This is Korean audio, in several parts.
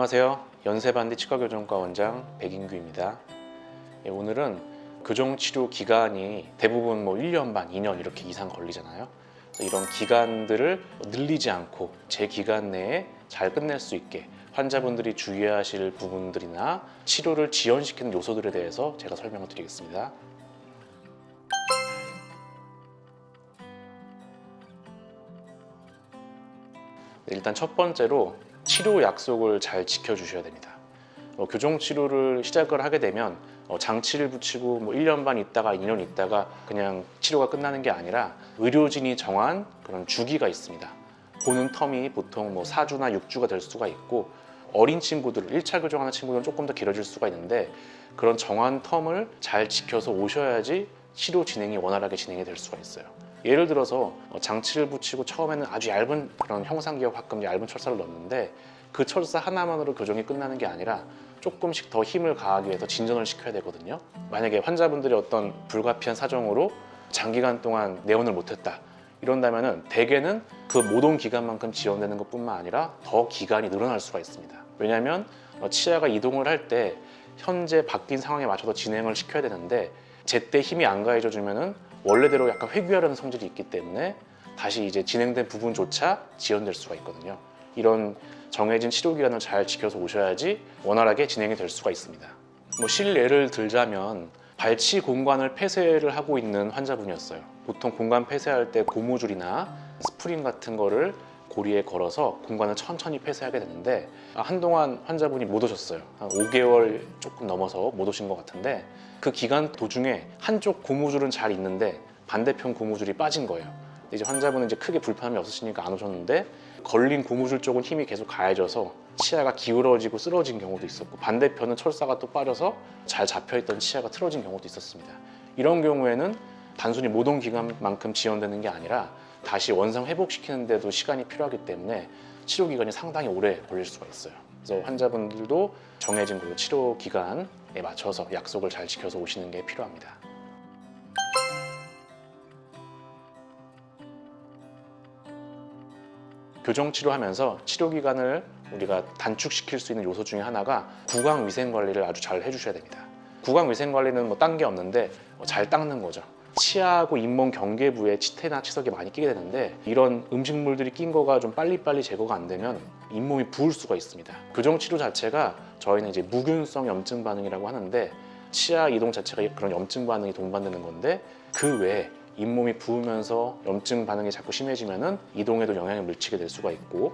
안녕하세요. 연세반디 치과교정과 원장 백인규입니다. 오늘은 교정치료 기간이 대부분 1년 반, 2년 이렇게 이상 걸리잖아요. 이런 기간들을 늘리지 않고 제 기간 내에 잘 끝낼 수 있게 환자분들이 주의하실 부분들이나 치료를 지연시키는 요소들에 대해서 제가 설명을 드리겠습니다. 일단 첫 번째로 치료 약속을 잘 지켜주셔야 됩니다. 교정 치료를 시작을 하게 되면 장치를 붙이고 1년 반 있다가 2년 있다가 그냥 치료가 끝나는 게 아니라 의료진이 정한 그런 주기가 있습니다. 보는 텀이 보통 4주나 6주가 될 수가 있고, 어린 친구들, 1차 교정하는 친구들은 조금 더 길어질 수가 있는데, 그런 정한 텀을 잘 지켜서 오셔야지 치료 진행이 원활하게 진행이 될 수가 있어요. 예를 들어서 장치를 붙이고 처음에는 아주 얇은 그런 형상기억 합금 얇은 철사를 넣는데, 그 철사 하나만으로 교정이 끝나는 게 아니라 조금씩 더 힘을 가하기 위해서 진전을 시켜야 되거든요. 만약에 환자분들이 어떤 불가피한 사정으로 장기간 동안 내원을 못했다 이런다면은 대개는 그 모동 기간만큼 지연되는 것뿐만 아니라 더 기간이 늘어날 수가 있습니다. 왜냐하면 치아가 이동을 할 때 현재 바뀐 상황에 맞춰서 진행을 시켜야 되는데, 제때 힘이 안 가해져 주면은 원래대로 약간 회귀하려는 성질이 있기 때문에 다시 이제 진행된 부분조차 지연될 수가 있거든요. 이런 정해진 치료 기간을 잘 지켜서 오셔야지 원활하게 진행이 될 수가 있습니다. 실예를 들자면 발치 공간을 폐쇄를 하고 있는 환자분이었어요. 보통 공간 폐쇄할 때 고무줄이나 스프링 같은 거를 고리에 걸어서 공간을 천천히 폐쇄하게 되는데, 한동안 환자분이 못 오셨어요. 한 5개월 조금 넘어서 못 오신 것 같은데, 그 기간 도중에 한쪽 고무줄은 잘 있는데 반대편 고무줄이 빠진 거예요. 이제 환자분은 이제 크게 불편함이 없으시니까 안 오셨는데, 걸린 고무줄 쪽은 힘이 계속 가해져서 치아가 기울어지고 쓰러진 경우도 있었고, 반대편은 철사가 또 빠져서 잘 잡혀있던 치아가 틀어진 경우도 있었습니다. 이런 경우에는 단순히 모동 기간만큼 지연되는 게 아니라 다시 원상 회복시키는 데도 시간이 필요하기 때문에 치료 기간이 상당히 오래 걸릴 수가 있어요. 그래서 환자분들도 정해진 그 치료 기간에 맞춰서 약속을 잘 지켜서 오시는 게 필요합니다. 교정 치료하면서 치료 기간을 우리가 단축시킬 수 있는 요소 중에 하나가 구강 위생 관리를 아주 잘 해주셔야 됩니다. 구강 위생 관리는 딴 게 없는데 잘 닦는 거죠. 치아하고 잇몸 경계부에 치태나 치석이 많이 끼게 되는데, 이런 음식물들이 낀 거가 좀 빨리빨리 제거가 안 되면 잇몸이 부을 수가 있습니다. 교정 치료 자체가 저희는 이제 무균성 염증 반응이라고 하는데, 치아 이동 자체가 그런 염증 반응이 동반되는 건데, 그 외에 잇몸이 부으면서 염증 반응이 자꾸 심해지면은 이동에도 영향을 미치게 될 수가 있고,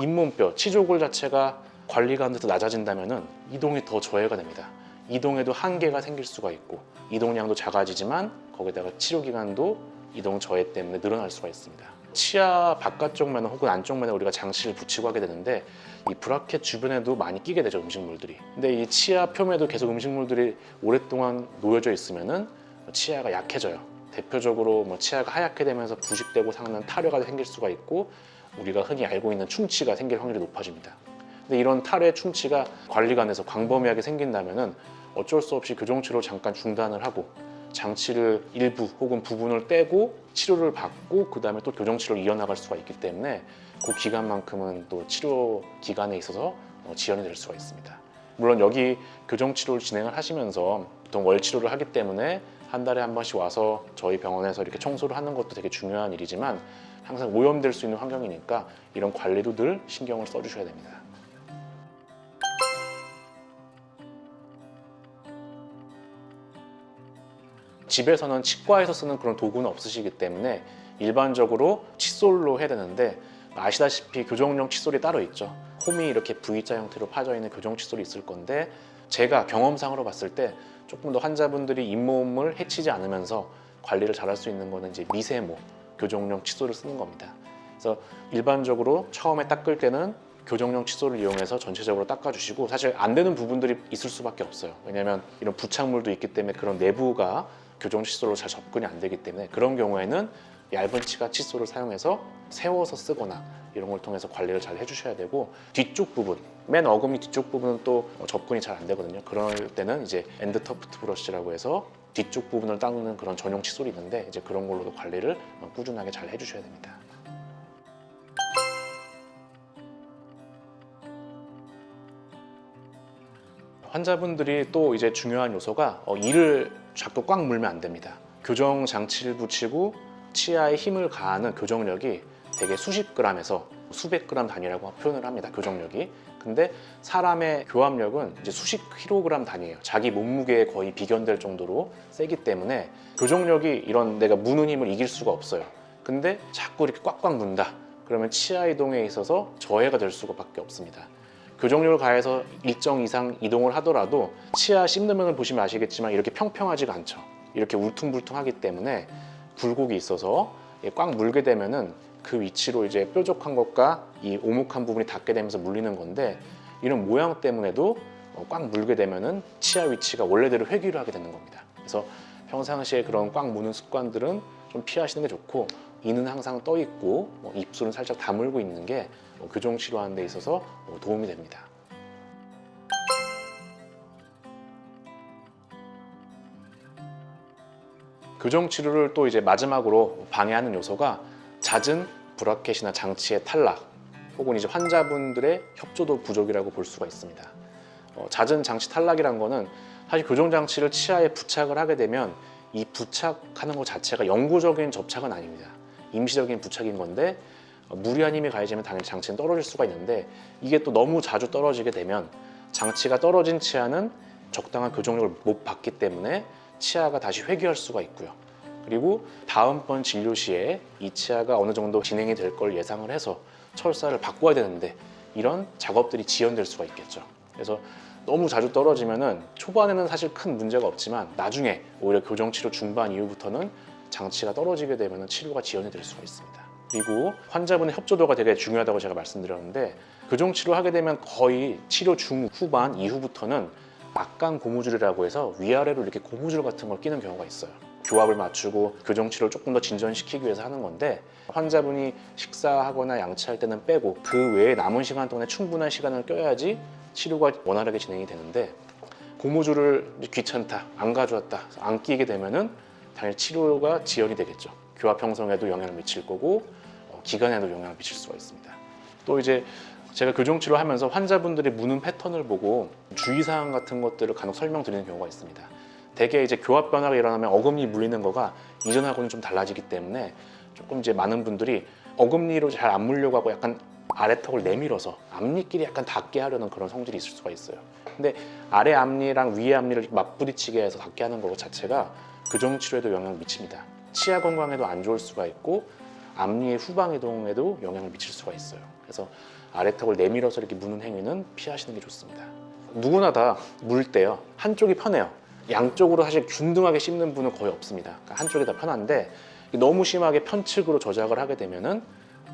잇몸뼈, 치조골 자체가 관리가 안 돼서 낮아진다면은 이동이 더 저해가 됩니다. 이동에도 한계가 생길 수가 있고, 이동량도 작아지지만 거기다가 치료 기간도 이동 저해 때문에 늘어날 수가 있습니다. 치아 바깥쪽 면허 혹은 안쪽 면허 우리가 장치를 붙이고 하게 되는데, 이 브라켓 주변에도 많이 끼게 되죠, 음식물들이. 근데 이 치아 표면에도 계속 음식물들이 오랫동안 놓여져 있으면은 치아가 약해져요. 대표적으로 치아가 하얗게 되면서 부식되고 삭는 탈회가 생길 수가 있고, 우리가 흔히 알고 있는 충치가 생길 확률이 높아집니다. 근데 이런 탈회, 충치가 관리가 안 돼서 광범위하게 생긴다면은 어쩔 수 없이 교정치료를 잠깐 중단을 하고 장치를 일부 혹은 부분을 떼고 치료를 받고 그 다음에 또 교정치료를 이어나갈 수가 있기 때문에 그 기간만큼은 또 치료 기간에 있어서 지연이 될 수가 있습니다. 물론 여기 교정치료를 진행을 하시면서 보통 월치료를 하기 때문에 한 달에 한 번씩 와서 저희 병원에서 이렇게 청소를 하는 것도 되게 중요한 일이지만, 항상 오염될 수 있는 환경이니까 이런 관리도 늘 신경을 써주셔야 됩니다. 집에서는 치과에서 쓰는 그런 도구는 없으시기 때문에 일반적으로 칫솔로 해야 되는데, 아시다시피 교정용 칫솔이 따로 있죠. 홈이 이렇게 V자 형태로 파져 있는 교정 칫솔이 있을 건데, 제가 경험상으로 봤을 때 조금 더 환자분들이 잇몸을 해치지 않으면서 관리를 잘할 수 있는 거는 이제 미세모 교정용 칫솔을 쓰는 겁니다. 그래서 일반적으로 처음에 닦을 때는 교정용 칫솔을 이용해서 전체적으로 닦아주시고, 사실 안 되는 부분들이 있을 수밖에 없어요. 왜냐하면 이런 부착물도 있기 때문에 그런 내부가 교정 칫솔로 잘 접근이 안 되기 때문에, 그런 경우에는 얇은 치과 칫솔을 사용해서 세워서 쓰거나 이런 걸 통해서 관리를 잘 해주셔야 되고, 뒤쪽 부분, 맨 어금니 뒤쪽 부분은 또 접근이 잘 안 되거든요. 그럴 때는 이제 엔드 터프트 브러쉬라고 해서 뒤쪽 부분을 닦는 그런 전용 칫솔이 있는데, 이제 그런 걸로도 관리를 꾸준하게 잘 해주셔야 됩니다. 환자분들이 또 이제 중요한 요소가 이를 자꾸 꽉 물면 안 됩니다. 교정 장치를 붙이고 치아에 힘을 가하는 교정력이 되게 수십 g에서 수백 g 단위라고 표현을 합니다. 교정력이. 근데 사람의 교합력은 이제 수십 kg 단위예요. 자기 몸무게에 거의 비견될 정도로 세기 때문에 교정력이 이런 내가 무는 힘을 이길 수가 없어요. 근데 자꾸 이렇게 꽉꽉 문다. 그러면 치아 이동에 있어서 저해가 될 수밖에 없습니다. 교정력을 가해서 일정 이상 이동을 하더라도 치아 씹는 면을 보시면 아시겠지만 이렇게 평평하지가 않죠. 이렇게 울퉁불퉁하기 때문에 굴곡이 있어서 꽉 물게 되면은 그 위치로 이제 뾰족한 것과 이 오목한 부분이 닿게 되면서 물리는 건데, 이런 모양 때문에도 꽉 물게 되면은 치아 위치가 원래대로 회귀를 하게 되는 겁니다. 그래서 평상시에 그런 꽉 무는 습관들은 좀 피하시는 게 좋고, 이는 항상 떠 있고 입술은 살짝 다물고 있는 게 교정 치료하는 데 있어서 도움이 됩니다. 교정 치료를 또 이제 마지막으로 방해하는 요소가 잦은 브라켓이나 장치의 탈락, 혹은 이제 환자분들의 협조도 부족이라고 볼 수가 있습니다. 잦은 장치 탈락이란 거는 사실 교정 장치를 치아에 부착을 하게 되면 이 부착하는 것 자체가 영구적인 접착은 아닙니다. 임시적인 부착인 건데 무리한 힘이 가해지면 당연히 장치는 떨어질 수가 있는데, 이게 또 너무 자주 떨어지게 되면 장치가 떨어진 치아는 적당한 교정력을 못 받기 때문에 치아가 다시 회귀할 수가 있고요. 그리고 다음번 진료 시에 이 치아가 어느 정도 진행이 될 걸 예상을 해서 철사를 바꿔야 되는데 이런 작업들이 지연될 수가 있겠죠. 그래서 너무 자주 떨어지면은 초반에는 사실 큰 문제가 없지만 나중에 오히려 교정치료 중반 이후부터는 장치가 떨어지게 되면 치료가 지연이 될 수가 있습니다. 그리고 환자분의 협조도가 되게 중요하다고 제가 말씀드렸는데, 교정치료 하게 되면 거의 치료 중후반 이후부터는 막강 고무줄이라고 해서 위아래로 이렇게 고무줄 같은 걸 끼는 경우가 있어요. 교합을 맞추고 교정치료를 조금 더 진전시키기 위해서 하는 건데, 환자분이 식사하거나 양치할 때는 빼고 그 외에 남은 시간 동안에 충분한 시간을 껴야지 치료가 원활하게 진행이 되는데, 고무줄을 귀찮다, 안 가져왔다, 안 끼게 되면은 당연히 치료가 지연이 되겠죠. 교합 형성에도 영향을 미칠 거고 기관에도 영향을 미칠 수가 있습니다. 또 이제 제가 교정치료 하면서 환자분들이 무는 패턴을 보고 주의사항 같은 것들을 간혹 설명드리는 경우가 있습니다. 대개 이제 교합 변화가 일어나면 어금니 물리는 거가 이전하고는 좀 달라지기 때문에 조금 이제 많은 분들이 어금니로 잘 안 물려고 하고 약간 아래턱을 내밀어서 앞니끼리 약간 닿게 하려는 그런 성질이 있을 수가 있어요. 근데 아래 앞니랑 위에 앞니를 맞부딪히게 해서 닿게 하는 것 자체가 교정치료에도 영향을 미칩니다. 치아 건강에도 안 좋을 수가 있고 앞니의 후방 이동에도 영향을 미칠 수가 있어요. 그래서 아래턱을 내밀어서 이렇게 무는 행위는 피하시는 게 좋습니다. 누구나 다 물 때요, 한쪽이 편해요. 양쪽으로 사실 균등하게 씹는 분은 거의 없습니다. 그러니까 한쪽이 다 편한데 너무 심하게 편측으로 저작을 하게 되면은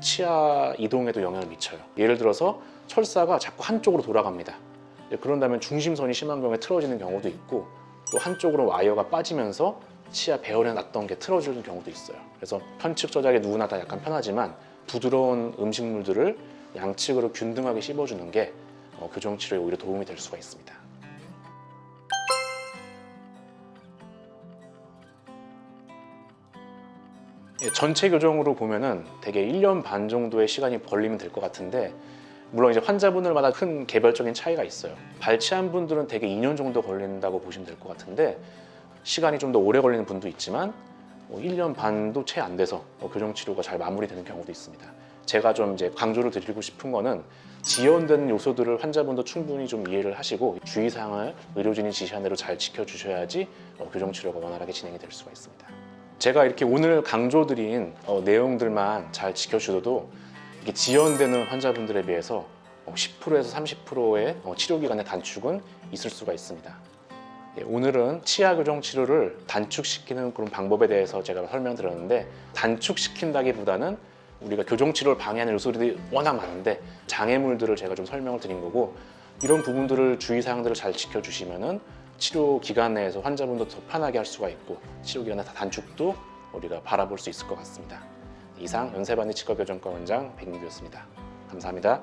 치아 이동에도 영향을 미쳐요. 예를 들어서 철사가 자꾸 한쪽으로 돌아갑니다. 그런다면 중심선이 심한 경우에 틀어지는 경우도 있고, 또 한쪽으로 와이어가 빠지면서 치아 배열에 놨던 게 틀어지는 경우도 있어요. 그래서 편측 저작이 누구나 다 약간 편하지만 부드러운 음식물들을 양측으로 균등하게 씹어주는 게 교정치료에 오히려 도움이 될 수가 있습니다. 전체 교정으로 보면은 대개 1년 반 정도의 시간이 걸리면 될 것 같은데, 물론 이제 환자분들마다 큰 개별적인 차이가 있어요. 발치한 분들은 대개 2년 정도 걸린다고 보시면 될 것 같은데, 시간이 좀 더 오래 걸리는 분도 있지만 1년 반도 채 안 돼서 교정 치료가 잘 마무리되는 경우도 있습니다. 제가 좀 이제 강조를 드리고 싶은 거는 지연된 요소들을 환자분도 충분히 좀 이해를 하시고 주의사항을 의료진이 지시한 대로 잘 지켜주셔야지 교정 치료가 원활하게 진행이 될 수가 있습니다. 제가 이렇게 오늘 강조드린 내용들만 잘 지켜주셔도 이게 지연되는 환자분들에 비해서 10%에서 30%의 치료 기간의 단축은 있을 수가 있습니다. 오늘은 치아 교정 치료를 단축시키는 그런 방법에 대해서 제가 설명드렸는데, 단축시킨다기보다는 우리가 교정 치료를 방해하는 요소들이 워낙 많은데 장애물들을 제가 좀 설명을 드린 거고, 이런 부분들을 주의사항들을 잘 지켜주시면은 치료 기간 내에서 환자분도 더 편하게 할 수가 있고 치료 기간의 단축도 우리가 바라볼 수 있을 것 같습니다. 이상 연세반의 치과교정과 원장 백민규였습니다. 감사합니다.